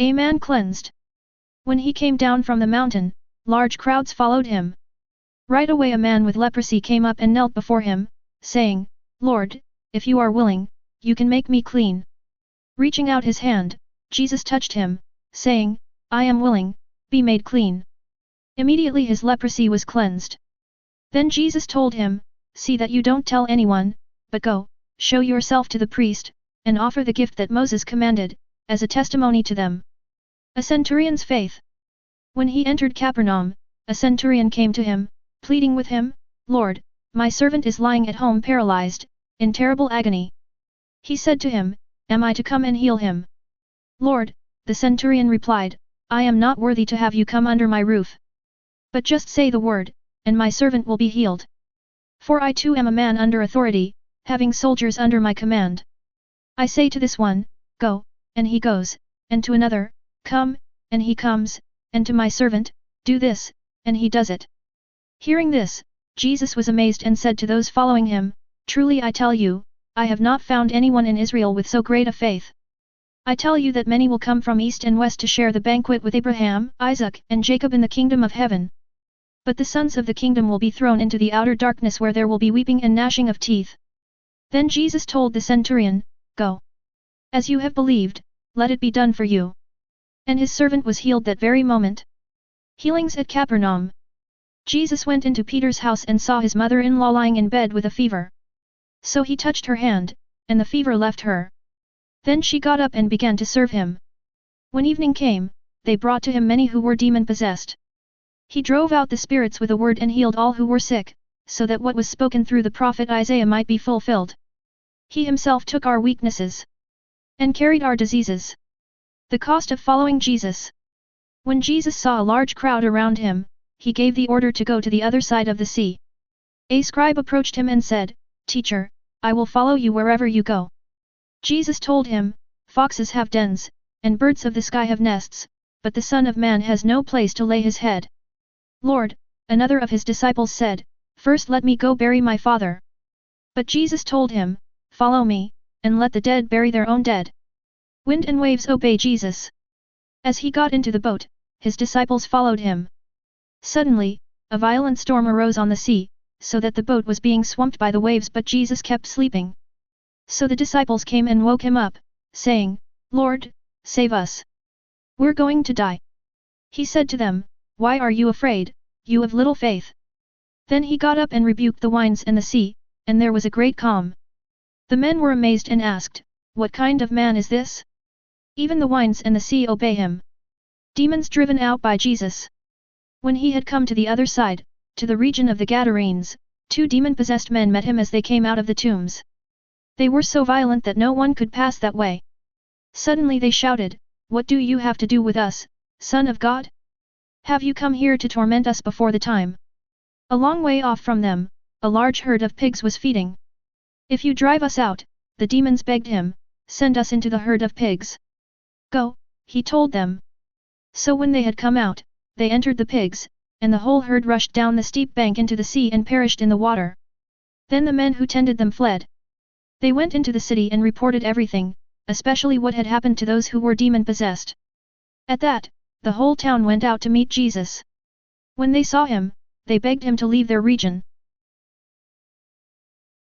A man cleansed. When he came down from the mountain, large crowds followed him. Right away a man with leprosy came up and knelt before him, saying, "Lord, if you are willing, you can make me clean." Reaching out his hand, Jesus touched him, saying, "I am willing, be made clean." Immediately his leprosy was cleansed. Then Jesus told him, "See that you don't tell anyone, but go, show yourself to the priest, and offer the gift that Moses commanded, as a testimony to them." A centurion's faith. When he entered Capernaum, a centurion came to him, pleading with him, "Lord, my servant is lying at home paralyzed, in terrible agony." He said to him, "Am I to come and heal him?" "Lord," the centurion replied, "I am not worthy to have you come under my roof. But just say the word, and my servant will be healed. For I too am a man under authority, having soldiers under my command. I say to this one, 'Go,' and he goes, and to another, 'Come,' and he comes, and to my servant, 'Do this,' and he does it." Hearing this, Jesus was amazed and said to those following him, "Truly I tell you, I have not found anyone in Israel with so great a faith. I tell you that many will come from east and west to share the banquet with Abraham, Isaac, and Jacob in the kingdom of heaven. But the sons of the kingdom will be thrown into the outer darkness where there will be weeping and gnashing of teeth." Then Jesus told the centurion, "Go. As you have believed, let it be done for you." And his servant was healed that very moment. Healings at Capernaum. Jesus went into Peter's house and saw his mother-in-law lying in bed with a fever. So he touched her hand, and the fever left her. Then she got up and began to serve him. When evening came, they brought to him many who were demon-possessed. He drove out the spirits with a word and healed all who were sick, so that what was spoken through the prophet Isaiah might be fulfilled. He himself took our weaknesses and carried our diseases. The cost of following Jesus. When Jesus saw a large crowd around him, he gave the order to go to the other side of the sea. A scribe approached him and said, "Teacher, I will follow you wherever you go." Jesus told him, "Foxes have dens, and birds of the sky have nests, but the Son of Man has no place to lay his head." "Lord," another of his disciples said, "first let me go bury my father." But Jesus told him, "Follow me, and let the dead bury their own dead." Wind and waves obey Jesus. As he got into the boat, his disciples followed him. Suddenly, a violent storm arose on the sea, so that the boat was being swamped by the waves, but Jesus kept sleeping. So the disciples came and woke him up, saying, "Lord, save us. We're going to die." He said to them, "Why are you afraid, you of little faith?" Then he got up and rebuked the winds and the sea, and there was a great calm. The men were amazed and asked, "What kind of man is this? Even the winds and the sea obey him." Demons driven out by Jesus. When he had come to the other side, to the region of the Gadarenes, 2 demon-possessed men met him as they came out of the tombs. They were so violent that no one could pass that way. Suddenly they shouted, "What do you have to do with us, Son of God? Have you come here to torment us before the time?" A long way off from them, a large herd of pigs was feeding. "If you drive us out," the demons begged him, "send us into the herd of pigs." "Go," he told them. So when they had come out, they entered the pigs, and the whole herd rushed down the steep bank into the sea and perished in the water. Then the men who tended them fled. They went into the city and reported everything, especially what had happened to those who were demon-possessed. At that, the whole town went out to meet Jesus. When they saw him, they begged him to leave their region.